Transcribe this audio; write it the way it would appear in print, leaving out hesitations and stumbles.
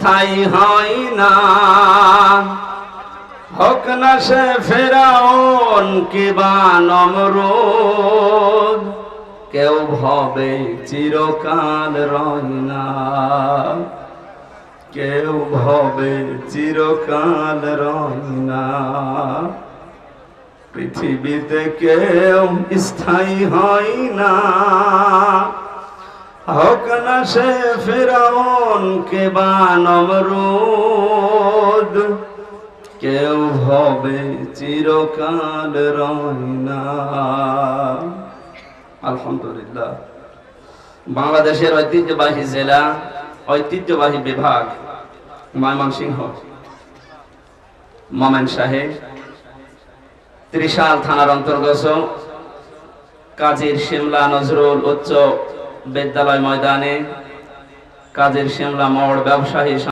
স্থায়ী হয় না। হোক না সে ফেরাউন কিবা নমরুদ, কেউ ভবে চিরকাল রয় না, কেউ ভবে চিরকাল রয় না। পৃথিবীতে কেউ স্থায়ী হয় না, হোক না সে ফেরাউন কিবা নমরুদ, কেউ ভবে চিরকাল রয় না। আলহামদুলিল্লাহ। বাংলাদেশের ঐতিহ্যবাহী জেলা, ঐতিহ্যবাহী বিভাগ ময়মনসিংহ, মোমেন সাহেব ত্রিশাল থানার অন্তর্গত কাজীর শিমলা নজরুল উচ্চ বিদ্যালয় ময়দানে কাজীর শিমলা মোড় ব্যবসায়ী